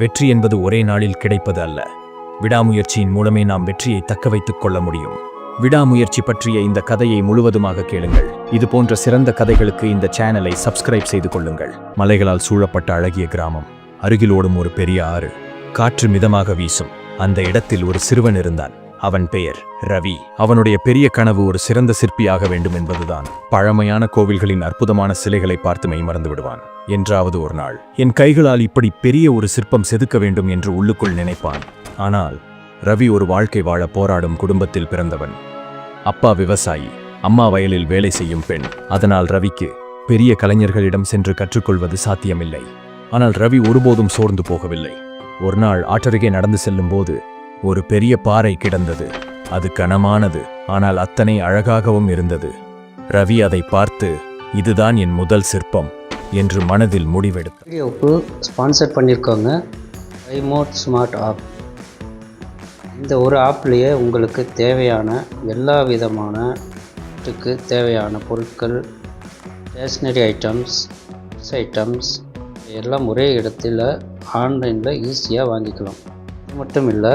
வெற்றி என்பது ஒரே நாளில் கிடைப்பது அல்ல. விடாமுயற்சியின் மூலமே நாம் வெற்றியை தக்க வைத்துக் கொள்ள முடியும். விடாமுயற்சி பற்றிய இந்த கதையை முழுவதுமாக கேளுங்கள். இது போன்ற சிறந்த கதைகளுக்கு இந்த சேனலை சப்ஸ்கிரைப் செய்து கொள்ளுங்கள். மலைகளால் சூழப்பட்ட அழகிய கிராமம். அருகில் ஓடும் ஒரு பெரிய ஆறு. காற்று மிதமாக வீசும். அந்த இடத்தில் ஒரு சிறுவன் இருந்தான். அவன் பெயர் ரவி. அவனுடைய பெரிய கனவு ஒரு சிறந்த சிற்பியாக வேண்டும் என்பதுதான். பழமையான கோவில்களின் அற்புதமான சிலைகளை பார்த்து மெய்மறந்து விடுவான். என்றாவது ஒரு நாள் என் கைகளால் இப்படி பெரிய ஒரு சிற்பம் செதுக்க வேண்டும் என்று உள்ளுக்குள் நினைப்பான். ஆனால் ரவி ஒரு வாழ்க்கை வாழ போராடும் குடும்பத்தில் பிறந்தவன். அப்பா விவசாயி, அம்மா வயலில் வேலை செய்யும் பெண். அதனால் ரவிக்கு பெரிய கலைஞர்களிடம் சென்று கற்றுக்கொள்வது சாத்தியமில்லை. ஆனால் ரவி ஒருபோதும் சோர்ந்து போகவில்லை. ஒரு நாள் ஆற்றருகே நடந்து செல்லும் போது ஒரு பெரிய பாறை கிடந்தது. அது கனமானது, ஆனால் அத்தனை அழகாகவும் இருந்தது. ரவி அதை பார்த்து, இதுதான் என் முதல் சிற்பம் என்று மனதில் முடிவெடுத்தார். வீடியோவுக்கு ஸ்பான்சர் பண்ணியிருக்கோங்க ரிமோட் ஸ்மார்ட் ஆப். இந்த ஒரு ஆப்லேயே உங்களுக்கு தேவையான எல்லா விதமான தேவையான பொருட்கள், ஸ்டேஷ்னரி ஐட்டம்ஸ் எல்லாம் ஒரே இடத்துல ஆன்லைனில் ஈஸியாக வாங்கிக்கலாம். இது மட்டும் இல்லை,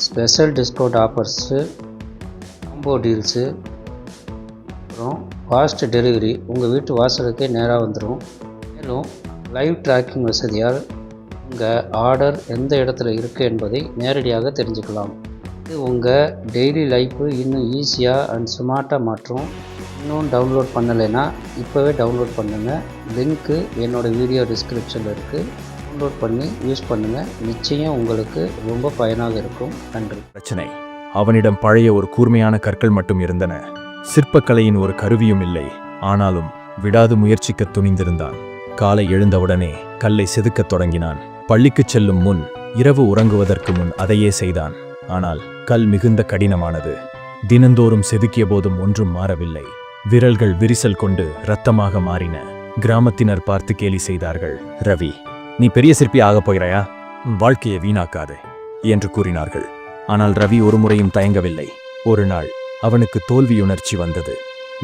special discount offers, combo deals, அப்புறம் ஃபாஸ்ட் டெலிவரி உங்கள் வீட்டு வாசலுக்கே நேராக வந்துடும். மேலும் லைவ் ட்ராக்கிங் வசதியால் உங்கள் ஆர்டர் எந்த இடத்துல இருக்குது என்பதை நேரடியாக தெரிஞ்சுக்கலாம். இது உங்கள் டெய்லி லைஃப்பு இன்னும் ஈஸியாக அண்ட் ஸ்மார்ட்டாக மாற்றும். இன்னும் டவுன்லோட் பண்ணலைன்னா இப்போவே டவுன்லோட் பண்ணுங்கள். லிங்க்கு என்னோடய வீடியோ டிஸ்கிரிப்ஷனில் இருக்குது. டவுன்லோட் பண்ணி யூஸ் பண்ணுங்கள். நிச்சயம் உங்களுக்கு ரொம்ப பயனாக இருக்கும். நன்றி. பிரச்சனை, அவனிடம் பழைய ஒரு கூர்மையான கற்கள் மட்டும் இருந்தன. சிற்பக்கலையின் ஒரு கருவியும் இல்லை. ஆனாலும் விடாது முயற்சிக்க துணிந்திருந்தான். காலை எழுந்தவுடனே கல்லை செதுக்கத் தொடங்கினான். பள்ளிக்குச் செல்லும் முன், இரவு உறங்குவதற்கு முன் அதையே செய்தான். ஆனால் கல் மிகுந்த கடினமானது. தினந்தோறும் செதுக்கிய போதும் ஒன்றும் மாறவில்லை. விரல்கள் விரிசல் கொண்டு இரத்தமாக மாறின. கிராமத்தினர் பார்த்து கேலி செய்தார்கள். ரவி, நீ பெரிய சிற்பி ஆகப் போகிறாயா? வாழ்க்கையை வீணாக்காதே என்று கூறினார்கள். ஆனால் ரவி ஒரு முறையும் தயங்கவில்லை. ஒரு நாள் அவனுக்கு தோல்வியுணர்ச்சி வந்தது.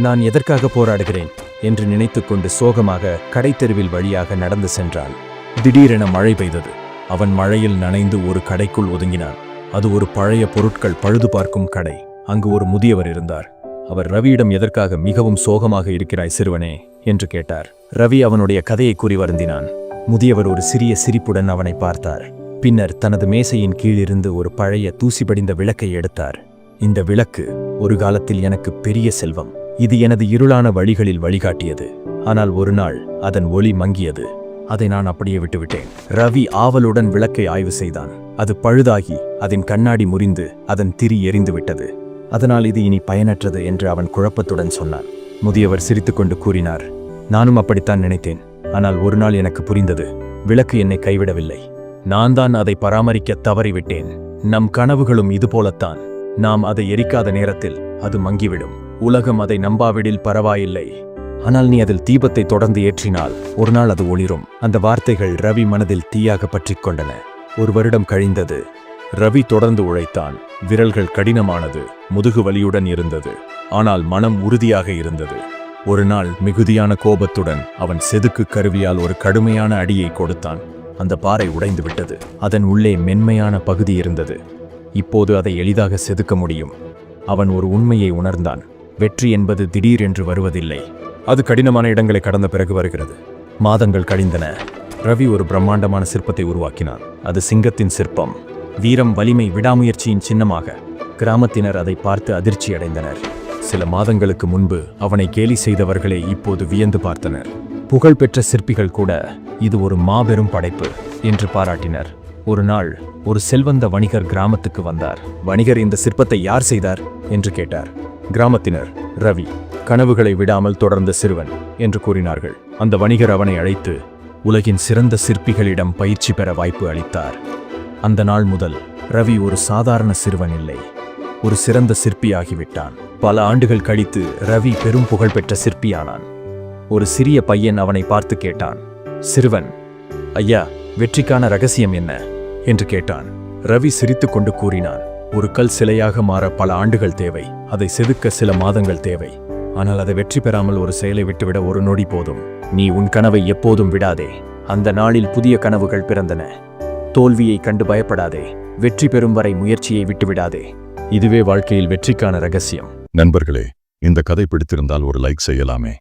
நான் எதற்காக போராடுகிறேன் என்று நினைத்துக்கொண்டு சோகமாக கடைத்தெருவில் வழியாக நடந்து சென்றான். திடீரென மழை பெய்தது. அவன் மழையில் நனைந்து ஒரு கடைக்குள் ஒதுங்கினான். அது ஒரு பழைய பொருட்கள் பழுது பார்க்கும் கடை. அங்கு ஒரு முதியவர் இருந்தார். அவர் ரவியிடம் எதற்காக மிகவும் சோகமாக இருக்கிறாய் சிறுவனே என்று கேட்டார். ரவி அவனுடைய கதையை கூறி வருந்தினான். முதியவர் ஒரு சிறிய சிரிப்புடன் அவனை பார்த்தார். பின்னர் தனது மேசையின் கீழிருந்து ஒரு பழைய தூசி படிந்த விளக்கை எடுத்தார். இந்த விளக்கு ஒரு காலத்தில் எனக்கு பெரிய செல்வம். இது எனது இருளான வழிகளில் வழிகாட்டியது. ஆனால் ஒரு நாள் அதன் ஒளி மங்கியது. அதை நான் அப்படியே விட்டுவிட்டேன். ரவி ஆவலுடன் விளக்கை ஆய்வு செய்தான். அது பழுதாகி அதன் கண்ணாடி முறிந்து அதன் திரி எரிந்து விட்டது. அதனால் இது இனி பயனற்றது என்று அவன் குழப்பத்துடன் சொன்னான். முதியவர் சிரித்துக்கொண்டு கூறினார், நானும் அப்படித்தான் நினைத்தேன். ஆனால் ஒரு நாள் எனக்கு புரிந்தது. விளக்கு என்னை கைவிடவில்லை. நான் தான் அதை பராமரிக்க தவறிவிட்டேன். நம் கனவுகளும் இதுபோலத்தான். நாம் அதை எரிக்காத நேரத்தில் அது மங்கிவிடும். உலகம் அதை நம்பாவிடில் பரவாயில்லை. ஆனால் நீ அதில் தீபத்தை தொடர்ந்து ஏற்றினால் ஒரு நாள் அது ஒளிரும். அந்த வார்த்தைகள் ரவி மனதில் தீயாக பற்றிக் கொண்டன. ஒரு வருடம் கழிந்தது. ரவி தொடர்ந்து உழைத்தான். விரல்கள் கடினமானது, முதுகு வலியுடன் இருந்தது. ஆனால் மனம் உறுதியாக இருந்தது. ஒரு நாள் மிகுதியான கோபத்துடன் அவன் செதுக்கு கருவியால் ஒரு கடுமையான அடியை கொடுத்தான். அந்த பாறை உடைந்து விட்டது. அதன் உள்ளே மென்மையான பகுதி இருந்தது. இப்போது அதை எளிதாக செதுக்க முடியும். அவன் ஒரு உண்மையை உணர்ந்தான். வெற்றி என்பது திடீரென்று வருவதில்லை. அது கடினமான இடங்களை கடந்த பிறகு வருகிறது. மாதங்கள் கழிந்தன. ரவி ஒரு பிரம்மாண்டமான சிற்பத்தை உருவாக்கினான். அது சிங்கத்தின் சிற்பம். வீரம், வலிமை, விடாமுயற்சியின் சின்னமாக. கிராமத்தினர் அதை பார்த்து அதிர்ச்சி அடைந்தனர். சில மாதங்களுக்கு முன்பு அவனை கேலி செய்தவர்களே இப்போது வியந்து பார்த்தனர். புகழ்பெற்ற சிற்பிகள் கூட இது ஒரு மாபெரும் படைப்பு என்று பாராட்டினர். ஒரு நாள் ஒரு செல்வந்த வணிகர் கிராமத்துக்கு வந்தார். வணிகர், இந்த சிற்பத்தை யார் செய்தார் என்று கேட்டார். கிராமத்தினர், ரவி, கனவுகளை விடாமல் தொடர்ந்த சிறுவன் என்று கூறினார்கள். அந்த வணிகர் அவனை அழைத்து உலகின் சிறந்த சிற்பிகளிடம் பயிற்சி பெற வாய்ப்பு அளித்தார். அந்த நாள் முதல் ரவி ஒரு சாதாரண சிறுவன் இல்லை, ஒரு சிறந்த சிற்பியாகிவிட்டான். பல ஆண்டுகள் கழித்து ரவி பெரும் புகழ்பெற்ற சிற்பியானான். ஒரு சிறிய பையன் அவனை பார்த்து கேட்டான். சிறுவன், ஐயா, வெற்றிக்கான ரகசியம் என்ன என்று கேட்டான். ரவி சிரித்துக்கொண்டு கூறினான், ஒரு கல் சிலையாக மாற பல ஆண்டுகள் தேவை. அதை செதுக்க சில மாதங்கள் தேவை. ஆனால் அதை வெற்றி பெறாமல் ஒரு செயலை விட்டுவிட ஒரு நொடி போதும். நீ உன் கனவை எப்போதும் விடாதே. அந்த நாளில் புதிய கனவுகள் பிறந்தன. தோல்வியை கண்டு பயப்படாதே, வெற்றி பெறும் வரை முயற்சியை விட்டுவிடாதே. இதுவே வாழ்க்கையில் வெற்றிக்கான ரகசியம். நண்பர்களே, இந்த கதை பிடித்திருந்தால் ஒரு லைக் செய்யலாமே.